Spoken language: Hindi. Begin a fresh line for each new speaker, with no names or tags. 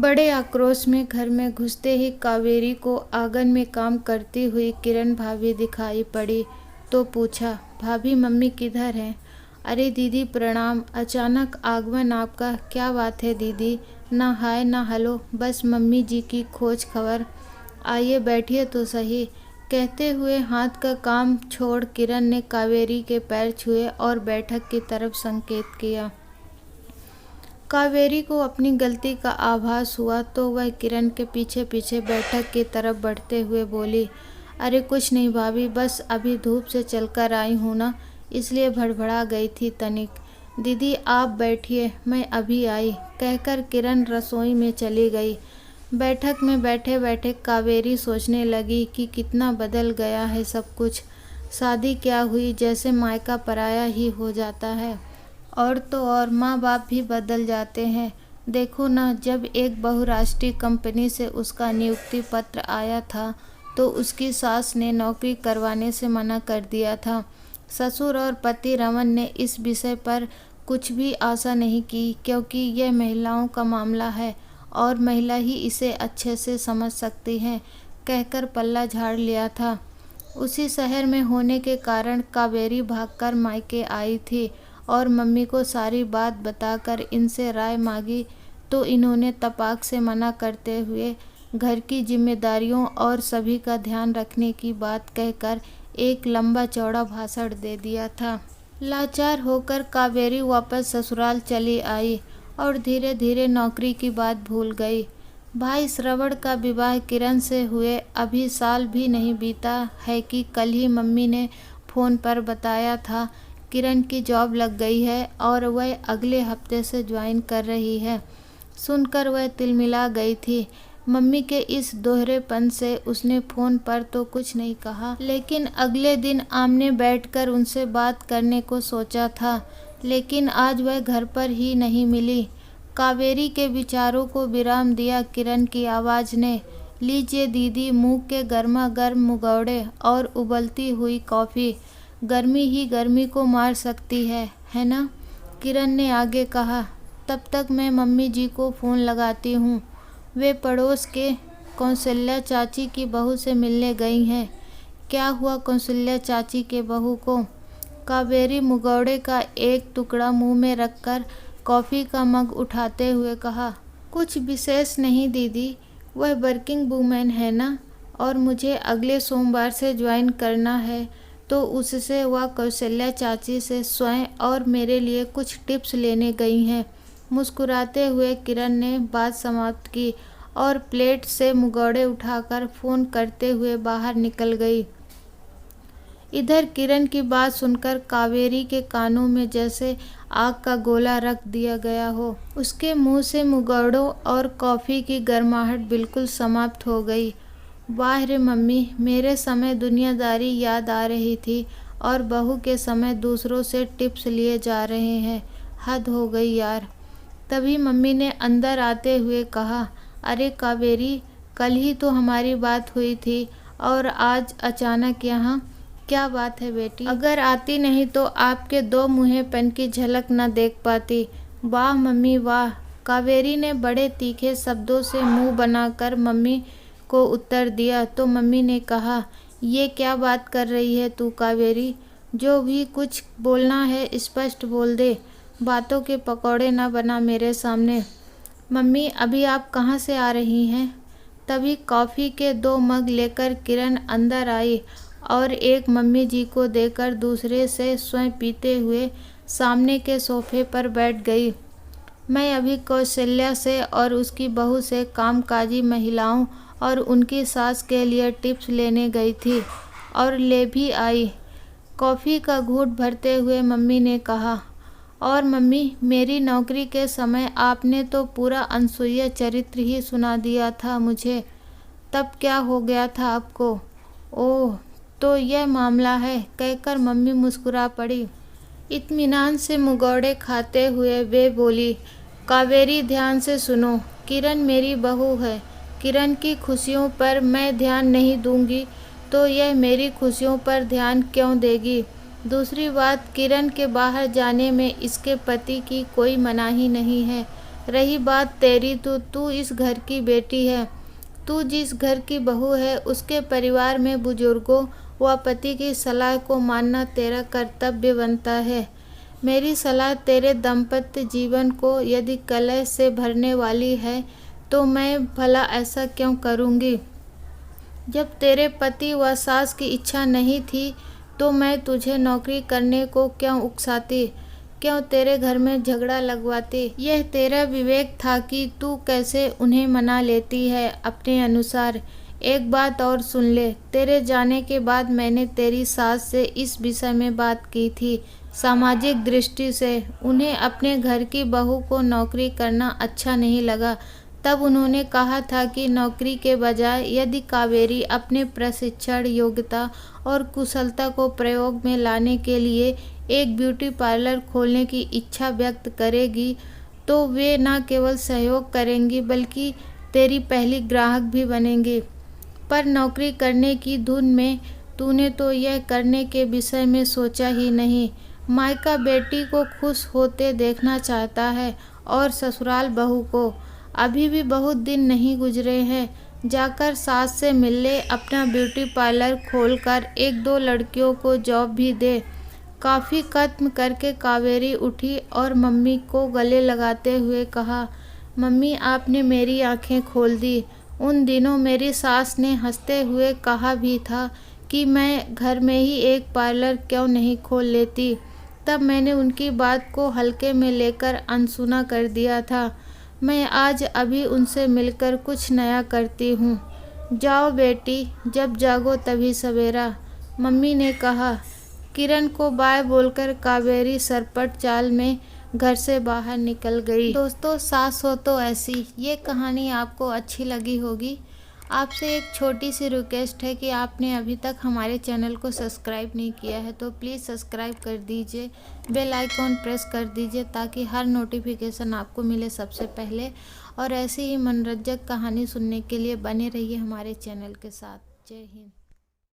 बड़े आक्रोश में घर में घुसते ही कावेरी को आंगन में काम करती हुई किरण भाभी दिखाई पड़ी तो पूछा, भाभी मम्मी किधर हैं? अरे दीदी प्रणाम, अचानक आगमन आपका, क्या बात है दीदी? ना हाय ना हेलो, बस मम्मी जी की खोज खबर। आइए बैठिए तो सही। कहते हुए हाथ का काम छोड़ किरण ने कावेरी के पैर छुए और बैठक की तरफ संकेत किया। कावेरी को अपनी गलती का आभास हुआ तो वह किरण के पीछे पीछे बैठक की तरफ बढ़ते हुए बोली, अरे कुछ नहीं भाभी, बस अभी धूप से चलकर आई हूँ ना, इसलिए भड़बड़ा गई थी तनिक। दीदी आप बैठिए, मैं अभी आई, कहकर किरण रसोई में चली गई। बैठक में बैठे बैठे कावेरी सोचने लगी कि कितना बदल गया है सब कुछ। शादी क्या हुई, जैसे मायका पराया ही हो जाता है। और तो और माँ बाप भी बदल जाते हैं। देखो ना, जब एक बहुराष्ट्रीय कंपनी से उसका नियुक्ति पत्र आया था तो उसकी सास ने नौकरी करवाने से मना कर दिया था। ससुर और पति रमन ने इस विषय पर कुछ भी आशा नहीं की, क्योंकि यह महिलाओं का मामला है और महिला ही इसे अच्छे से समझ सकती हैं, कहकर पल्ला झाड़ लिया था। उसी शहर में होने के कारण कावेरी भागकर मायके आई थी और मम्मी को सारी बात बताकर इनसे राय मांगी तो इन्होंने तपाक से मना करते हुए घर की जिम्मेदारियों और सभी का ध्यान रखने की बात कहकर एक लंबा चौड़ा भाषण दे दिया था। लाचार होकर कावेरी वापस ससुराल चली आई और धीरे धीरे नौकरी की बात भूल गई। भाई श्रवण का विवाह किरण से हुए अभी साल भी नहीं बीता है कि कल ही मम्मी ने फ़ोन पर बताया था किरण की जॉब लग गई है और वह अगले हफ्ते से ज्वाइन कर रही है। सुनकर वह तिलमिला गई थी। मम्मी के इस दोहरेपन से उसने फ़ोन पर तो कुछ नहीं कहा, लेकिन अगले दिन आमने बैठकर उनसे बात करने को सोचा था, लेकिन आज वह घर पर ही नहीं मिली। कावेरी के विचारों को विराम दिया किरण की आवाज़ ने, लीजिए दीदी मुँह के गर्मा गर्म मुगौड़े और उबलती हुई कॉफ़ी, गर्मी ही गर्मी को मार सकती है ना? किरण ने आगे कहा, तब तक मैं मम्मी जी को फ़ोन लगाती हूँ, वे पड़ोस के कौशल्या चाची की बहू से मिलने गई हैं। क्या हुआ कौशल्या चाची के बहू को? कावेरी मुगौड़े का एक टुकड़ा मुंह में रखकर कॉफ़ी का मग उठाते हुए कहा, कुछ विशेष नहीं दीदी, वह वर्किंग वूमेन है ना, और मुझे अगले सोमवार से ज्वाइन करना है, तो उससे वह कौशल्या चाची से स्वयं और मेरे लिए कुछ टिप्स लेने गई हैं। मुस्कुराते हुए किरण ने बात समाप्त की और प्लेट से मुगौड़े उठाकर फ़ोन करते हुए बाहर निकल गई। इधर किरण की बात सुनकर कावेरी के कानों में जैसे आग का गोला रख दिया गया हो। उसके मुंह से मुगौड़ों और कॉफ़ी की गर्माहट बिल्कुल समाप्त हो गई। वाह रे मम्मी, मेरे समय दुनियादारी याद आ रही थी और बहू के समय दूसरों से टिप्स लिए जा रहे हैं, हद हो गई यार। तभी मम्मी ने अंदर आते हुए कहा, अरे कावेरी, कल ही तो हमारी बात हुई थी और आज अचानक यहाँ, क्या बात है बेटी? अगर आती नहीं तो आपके दो मुँहेपन की झलक न देख पाती। वाह मम्मी वाह, कावेरी ने बड़े तीखे शब्दों से मुंह बनाकर मम्मी को उत्तर दिया तो मम्मी ने कहा, ये क्या बात कर रही है तू कावेरी? जो भी कुछ बोलना है स्पष्ट बोल दे, बातों के पकौड़े ना बना मेरे सामने। मम्मी अभी आप कहाँ से आ रही हैं? तभी कॉफ़ी के 2 मग लेकर किरण अंदर आई और एक मम्मी जी को देकर दूसरे से स्वयं पीते हुए सामने के सोफे पर बैठ गई। मैं अभी कौशल्या से और उसकी बहू से कामकाजी महिलाओं और उनकी सास के लिए टिप्स लेने गई थी और ले भी आई। कॉफ़ी का घूंट भरते हुए मम्मी ने कहा, और मम्मी मेरी नौकरी के समय आपने तो पूरा अनसुईया चरित्र ही सुना दिया था मुझे, तब क्या हो गया था आपको? ओह तो यह मामला है, कहकर मम्मी मुस्कुरा पड़ी। इत्मीनान से मुगौड़े खाते हुए वे बोली, कावेरी ध्यान से सुनो, किरण मेरी बहू है, किरण की खुशियों पर मैं ध्यान नहीं दूंगी तो यह मेरी खुशियों पर ध्यान क्यों देगी? दूसरी बात, किरण के बाहर जाने में इसके पति की कोई मनाही नहीं है। रही बात तेरी तो तू इस घर की बेटी है। तू जिस घर की बहू है उसके परिवार में बुजुर्गों व पति की सलाह को मानना तेरा कर्तव्य बनता है। मेरी सलाह तेरे दाम्पत्य जीवन को यदि कलह से भरने वाली है तो मैं भला ऐसा क्यों करूँगी। जब तेरे पति व सास की इच्छा नहीं थी तो मैं तुझे नौकरी करने को क्यों उकसाती, क्यों तेरे घर में झगड़ा लगवाती। यह तेरा विवेक था कि तू कैसे उन्हें मना लेती है अपने अनुसार। एक बात और सुन ले, तेरे जाने के बाद मैंने तेरी सास से इस विषय में बात की थी। सामाजिक दृष्टि से उन्हें अपने घर की बहू को नौकरी करना अच्छा नहीं लगा। तब उन्होंने कहा था कि नौकरी के बजाय यदि कावेरी अपने प्रशिक्षण, योग्यता और कुशलता को प्रयोग में लाने के लिए एक ब्यूटी पार्लर खोलने की इच्छा व्यक्त करेगी तो वे न केवल सहयोग करेंगी बल्कि तेरी पहली ग्राहक भी बनेंगी। पर नौकरी करने की धुन में तूने तो यह करने के विषय में सोचा ही नहीं। मायका बेटी को खुश होते देखना चाहता है और ससुराल बहू को। अभी भी बहुत दिन नहीं गुजरे हैं, जाकर सास से मिल ले, अपना ब्यूटी पार्लर खोलकर एक दो लड़कियों को जॉब भी दे। काफ़ी खत्म करके कावेरी उठी और मम्मी को गले लगाते हुए कहा, मम्मी आपने मेरी आंखें खोल दी। उन दिनों मेरी सास ने हंसते हुए कहा भी था कि मैं घर में ही एक पार्लर क्यों नहीं खोल लेती। तब मैंने उनकी बात को हल्के में लेकर अनसुना कर दिया था। मैं आज अभी उनसे मिलकर कुछ नया करती हूँ। जाओ बेटी, जब जागो तभी सवेरा, मम्मी ने कहा। किरण को बाय बोलकर कावेरी सरपट चाल में घर से बाहर निकल गई। दोस्तों, सास हो तो ऐसी ये कहानी आपको अच्छी लगी होगी। आपसे एक छोटी सी रिक्वेस्ट है कि आपने अभी तक हमारे चैनल को सब्सक्राइब नहीं किया है तो प्लीज़ सब्सक्राइब कर दीजिए, बेल आइकॉन प्रेस कर दीजिए ताकि हर नोटिफिकेशन आपको मिले सबसे पहले। और ऐसी ही मनोरंजक कहानी सुनने के लिए बने रहिए हमारे चैनल के साथ। जय हिंद।